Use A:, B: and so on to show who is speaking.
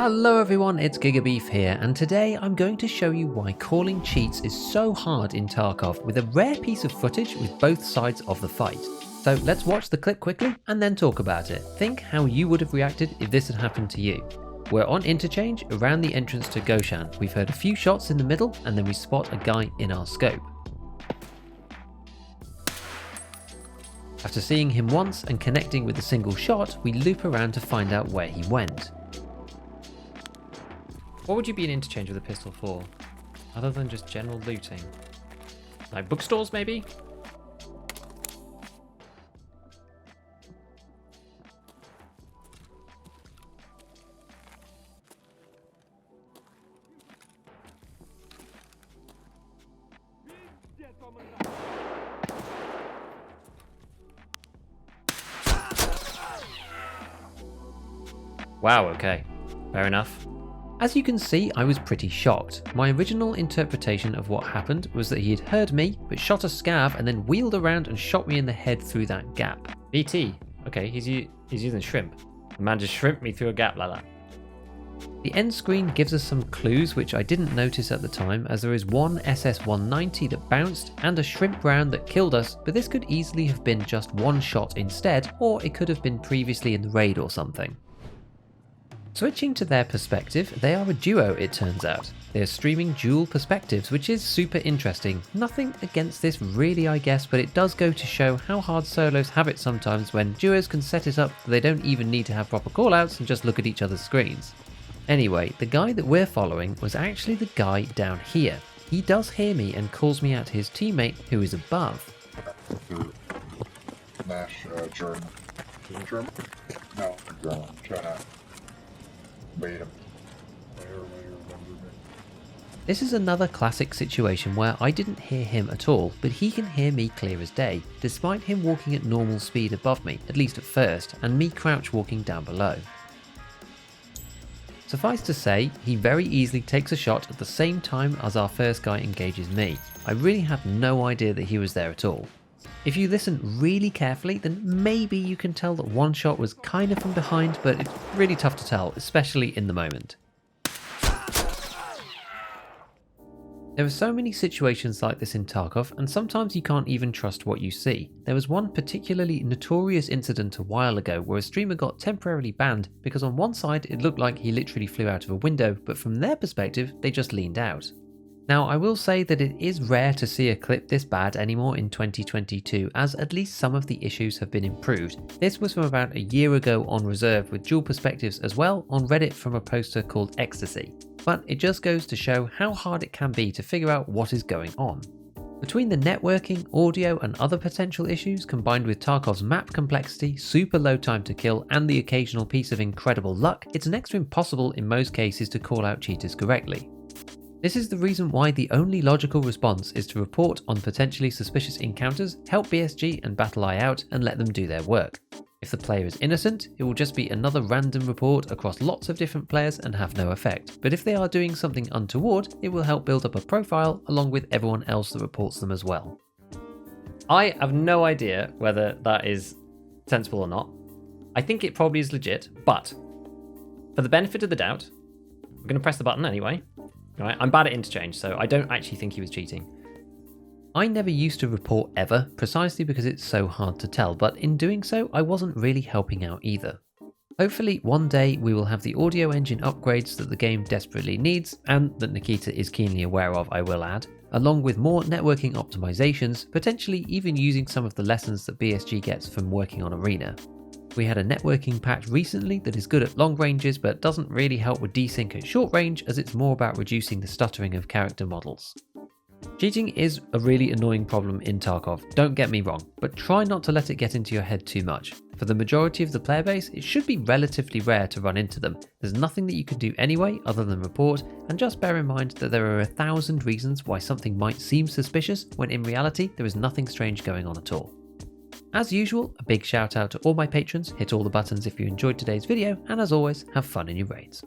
A: Hello everyone, it's Gigabeef here, and today I'm going to show you why calling cheats is so hard in Tarkov with a rare piece of footage with both sides of the fight. So let's watch the clip quickly and then talk about it. Think how you would have reacted if this had happened to you. We're on interchange around the entrance to Goshan. We've heard a few shots in the middle and then we spot a guy in our scope. After seeing him once and connecting with a single shot, we loop around to find out where he went. What would you be in interchange with a pistol for, other than just general looting? Like bookstores, maybe? Wow, okay. Fair enough. As you can see, I was pretty shocked. My original interpretation of what happened was that he had heard me, but shot a scav and then wheeled around and shot me in the head through that gap. BT. Okay, he's using shrimp. The man just shrimped me through a gap like that. The end screen gives us some clues which I didn't notice at the time, as there is one SS-190 that bounced and a shrimp round that killed us, but this could easily have been just one shot instead, or it could have been previously in the raid or something. Switching to their perspective, they are a duo it turns out. They are streaming dual perspectives, which is super interesting. Nothing against this really I guess, but it does go to show how hard solos have it sometimes when duos can set it up that they don't even need to have proper callouts and just look at each other's screens. Anyway, the guy that we're following was actually the guy down here. He does hear me and calls me out to his teammate who is above.
B: Nash, German. Is it German? No, German. China.
A: This is another classic situation where I didn't hear him at all, but he can hear me clear as day, despite him walking at normal speed above me, at least at first, and me crouch walking down below. Suffice to say, he very easily takes a shot at the same time as our first guy engages me. I really had no idea that he was there at all. If you listen really carefully, then maybe you can tell that one shot was kind of from behind, but it's really tough to tell, especially in the moment. There are so many situations like this in Tarkov, and sometimes you can't even trust what you see. There was one particularly notorious incident a while ago where a streamer got temporarily banned because on one side it looked like he literally flew out of a window, but from their perspective they just leaned out. Now, I will say that it is rare to see a clip this bad anymore in 2022, as at least some of the issues have been improved. This was from about a year ago on Reserve with dual perspectives as well on Reddit from a poster called Ecstasy. But it just goes to show how hard it can be to figure out what is going on. Between the networking, audio and other potential issues combined with Tarkov's map complexity, super low time to kill and the occasional piece of incredible luck, it's next to impossible in most cases to call out cheaters correctly. This is the reason why the only logical response is to report on potentially suspicious encounters, help BSG and BattlEye out and let them do their work. If the player is innocent, it will just be another random report across lots of different players and have no effect. But if they are doing something untoward, it will help build up a profile along with everyone else that reports them as well. I have no idea whether that is sensible or not. I think it probably is legit, but for the benefit of the doubt, I'm going to press the button anyway. Right, I'm bad at interchange, so I don't actually think he was cheating. I never used to report ever, precisely because it's so hard to tell, but in doing so, I wasn't really helping out either. Hopefully one day we will have the audio engine upgrades that the game desperately needs, and that Nikita is keenly aware of, I will add, along with more networking optimizations, potentially even using some of the lessons that BSG gets from working on Arena. We had a networking patch recently that is good at long ranges but doesn't really help with desync at short range, as it's more about reducing the stuttering of character models. Cheating is a really annoying problem in Tarkov, don't get me wrong, but try not to let it get into your head too much. For the majority of the player base, it should be relatively rare to run into them. There's nothing that you can do anyway other than report, and just bear in mind that there are 1,000 reasons why something might seem suspicious when in reality there is nothing strange going on at all. As usual, a big shout out to all my patrons, hit all the buttons if you enjoyed today's video, and as always, have fun in your raids.